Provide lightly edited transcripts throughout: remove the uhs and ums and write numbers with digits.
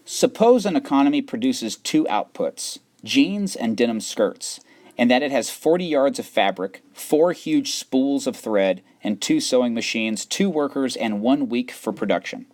Suppose an economy produces two outputs, jeans and denim skirts, and that it has 40 yards of fabric, 4 huge spools of thread, and 2 sewing machines, 2 workers, and 1 week for production.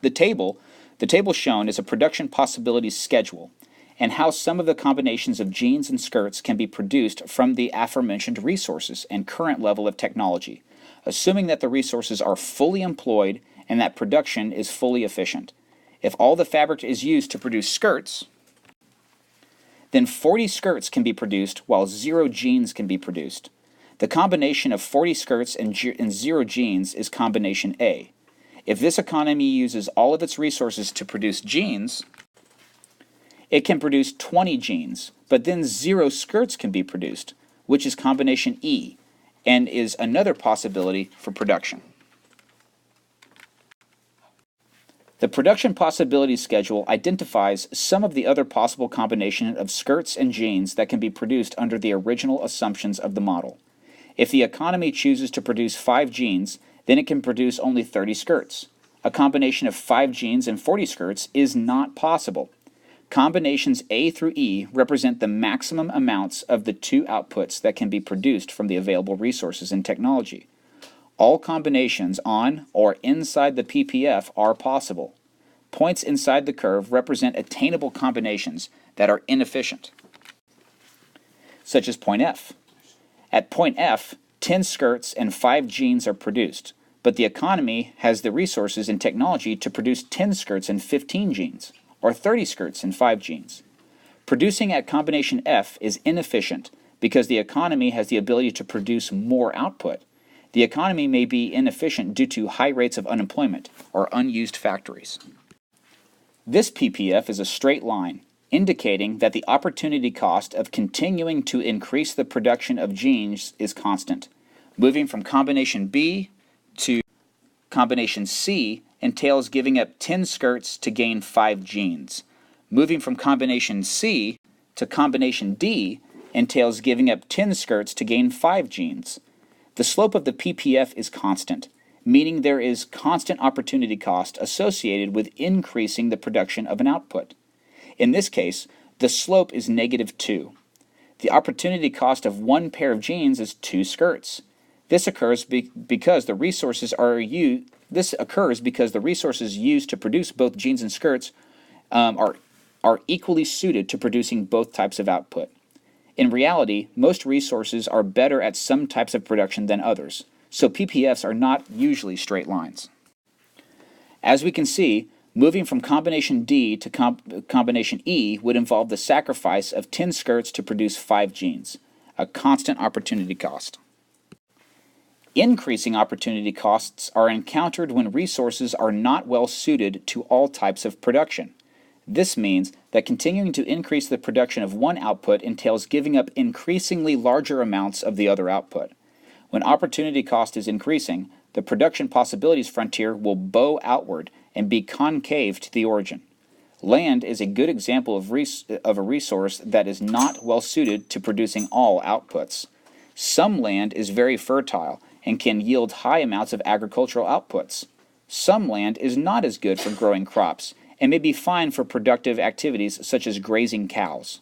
The table shown is a production possibilities schedule, and how some of the combinations of jeans and skirts can be produced from the aforementioned resources and current level of technology, assuming that the resources are fully employed and that production is fully efficient. If all the fabric is used to produce skirts, then 40 skirts can be produced while 0 jeans can be produced. The combination of 40 skirts and 0 jeans is combination A. If this economy uses all of its resources to produce jeans, it can produce 20 jeans, but then 0 skirts can be produced, which is combination E, and is another possibility for production. The production possibility schedule identifies some of the other possible combinations of skirts and jeans that can be produced under the original assumptions of the model. If the economy chooses to produce 5 jeans, then it can produce only 30 skirts. A combination of 5 jeans and 40 skirts is not possible. Combinations A through E represent the maximum amounts of the 2 outputs that can be produced from the available resources and technology. All combinations on or inside the PPF are possible. Points inside the curve represent attainable combinations that are inefficient, such as point F. At point F, 10 skirts and 5 jeans are produced, but the economy has the resources and technology to produce 10 skirts and 15 jeans, or 30 skirts and 5 jeans. Producing at combination F is inefficient because the economy has the ability to produce more output. The economy may be inefficient due to high rates of unemployment or unused factories. This PPF is a straight line, indicating that the opportunity cost of continuing to increase the production of jeans is constant. Moving from combination B to combination C entails giving up 10 skirts to gain 5 jeans. Moving from combination C to combination D entails giving up 10 skirts to gain 5 jeans. The slope of the PPF is constant, meaning there is constant opportunity cost associated with increasing the production of an output. In this case, the slope is -2. The opportunity cost of 1 pair of jeans is 2 skirts. This occurs because the resources used to produce both jeans and skirts are equally suited to producing both types of output. In reality, most resources are better at some types of production than others, so PPFs are not usually straight lines. As we can see, moving from combination D to combination E would involve the sacrifice of 10 skirts to produce 5 jeans, a constant opportunity cost. Increasing opportunity costs are encountered when resources are not well suited to all types of production. This means that continuing to increase the production of one output entails giving up increasingly larger amounts of the other output. When opportunity cost is increasing, the production possibilities frontier will bow outward and be concave to the origin. Land is a good example of a resource that is not well suited to producing all outputs. Some land is very fertile and can yield high amounts of agricultural outputs. Some land is not as good for growing crops and may be fine for productive activities such as grazing cows.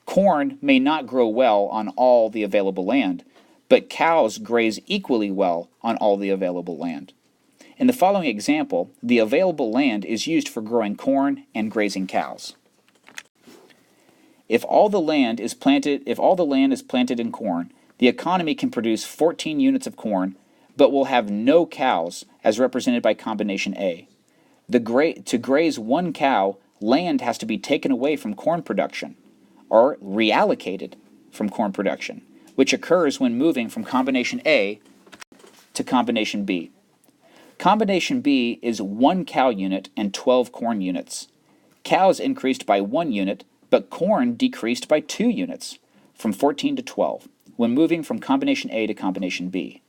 Corn may not grow well on all the available land, but cows graze equally well on all the available land. In the following example, the available land is used for growing corn and grazing cows. If all the land is planted in corn, the economy can produce 14 units of corn, but will have no cows, as represented by combination A. To graze 1 cow, land has to be taken away from corn production, or reallocated from corn production, which occurs when moving from combination A to combination B. Combination B is 1 cow unit and 12 corn units. Cows increased by 1 unit, but corn decreased by 2 units, from 14 to 12, when moving from combination A to combination B.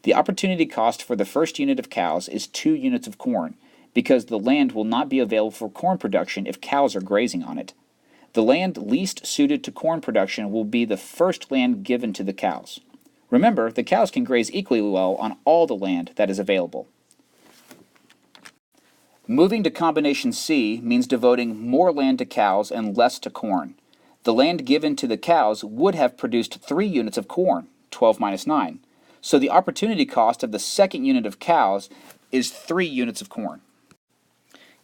The opportunity cost for the first unit of cows is 2 units of corn, because the land will not be available for corn production if cows are grazing on it. The land least suited to corn production will be the first land given to the cows. Remember, the cows can graze equally well on all the land that is available. Moving to combination C means devoting more land to cows and less to corn. The land given to the cows would have produced 3 units of corn, 12 minus 9. So the opportunity cost of the second unit of cows is 3 units of corn.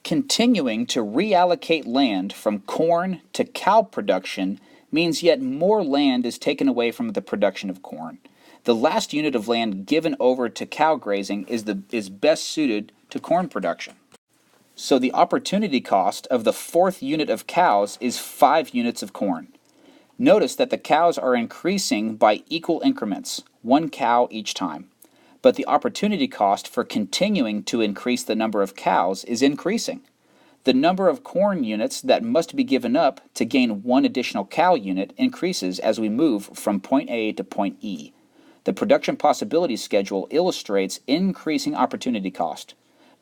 Continuing to reallocate land from corn to cow production means yet more land is taken away from the production of corn. The last unit of land given over to cow grazing is best suited to corn production. So the opportunity cost of the fourth unit of cows is 5 units of corn. Notice that the cows are increasing by equal increments, 1 cow each time. But the opportunity cost for continuing to increase the number of cows is increasing. The number of corn units that must be given up to gain 1 additional cow unit increases as we move from point A to point E. The production possibility schedule illustrates increasing opportunity cost.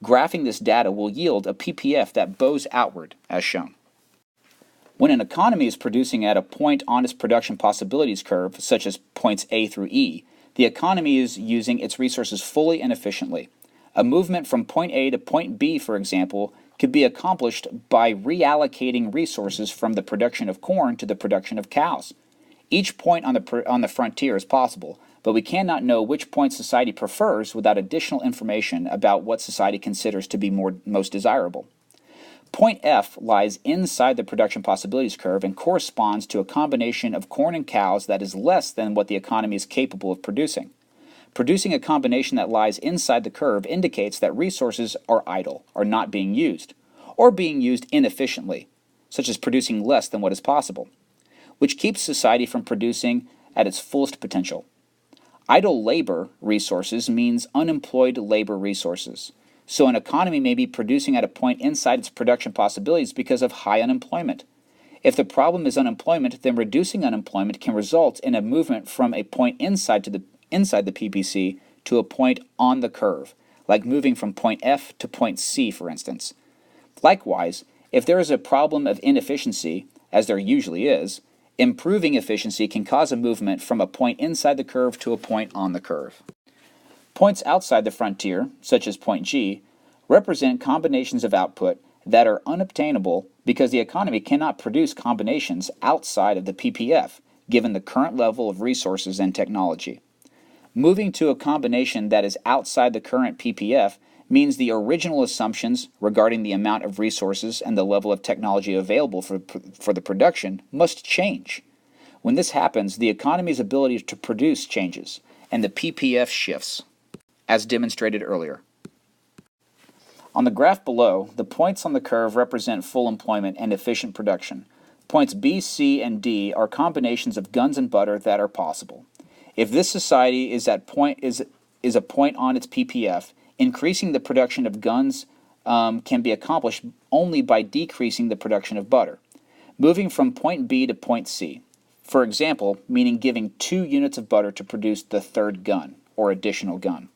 Graphing this data will yield a PPF that bows outward, as shown. When an economy is producing at a point on its production possibilities curve, such as points A through E, the economy is using its resources fully and efficiently. A movement from point A to point B, for example, could be accomplished by reallocating resources from the production of corn to the production of cows. Each point on the frontier is possible, but we cannot know which point society prefers without additional information about what society considers to be most desirable. Point F lies inside the production possibilities curve and corresponds to a combination of corn and cows that is less than what the economy is capable of producing. Producing a combination that lies inside the curve indicates that resources are idle, are not being used, or being used inefficiently, such as producing less than what is possible, which keeps society from producing at its fullest potential. Idle labor resources means unemployed labor resources. So an economy may be producing at a point inside its production possibilities because of high unemployment. If the problem is unemployment, then reducing unemployment can result in a movement from a point inside the PPC to a point on the curve, like moving from point F to point C, for instance. Likewise, if there is a problem of inefficiency, as there usually is, improving efficiency can cause a movement from a point inside the curve to a point on the curve. Points outside the frontier, such as point G, represent combinations of output that are unobtainable because the economy cannot produce combinations outside of the PPF, given the current level of resources and technology. Moving to a combination that is outside the current PPF means the original assumptions regarding the amount of resources and the level of technology available for the production must change. When this happens, the economy's ability to produce changes, and the PPF shifts, as demonstrated earlier. On the graph below, the points on the curve represent full employment and efficient production. Points B, C, and D are combinations of guns and butter that are possible. If this society is a point on its PPF, increasing the production of guns can be accomplished only by decreasing the production of butter. Moving from point B to point C, for example, meaning giving 2 units of butter to produce the third gun, or additional gun.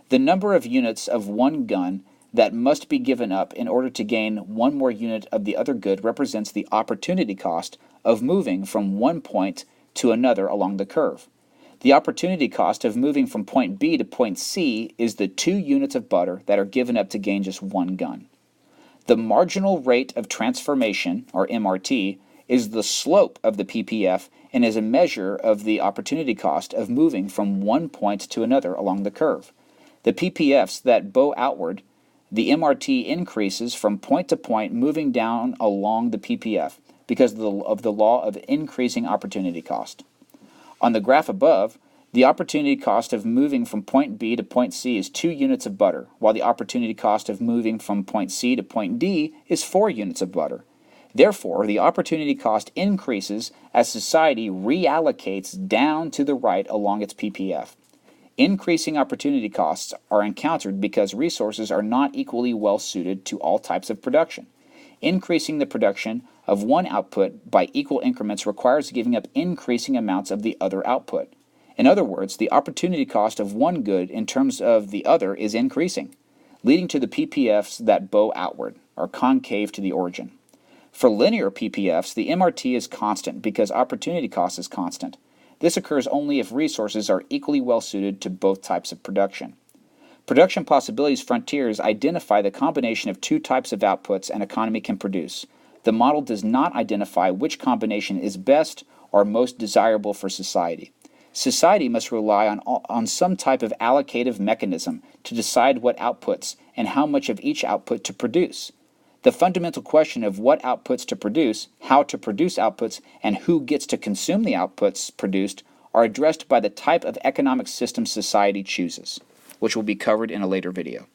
The number of units of one gun that must be given up in order to gain 1 more unit of the other good represents the opportunity cost of moving from one point to another along the curve. The opportunity cost of moving from point B to point C is the 2 units of butter that are given up to gain just 1 gun. The marginal rate of transformation, or MRT, is the slope of the PPF and is a measure of the opportunity cost of moving from one point to another along the curve. The PPFs that bow outward, the MRT increases from point to point moving down along the PPF because of the law of increasing opportunity cost. On the graph above, the opportunity cost of moving from point B to point C is 2 units of butter, while the opportunity cost of moving from point C to point D is 4 units of butter. Therefore, the opportunity cost increases as society reallocates down to the right along its PPF. Increasing opportunity costs are encountered because resources are not equally well suited to all types of production. Increasing the production of one output by equal increments requires giving up increasing amounts of the other output. In other words, the opportunity cost of one good in terms of the other is increasing, leading to the PPFs that bow outward, or concave to the origin. For linear PPFs, the MRT is constant because opportunity cost is constant. This occurs only if resources are equally well suited to both types of production. Production possibilities frontiers identify the combination of two types of outputs an economy can produce. The model does not identify which combination is best or most desirable for society. Society must rely on some type of allocative mechanism to decide what outputs and how much of each output to produce. The fundamental question of what outputs to produce, how to produce outputs, and who gets to consume the outputs produced are addressed by the type of economic system society chooses, which will be covered in a later video.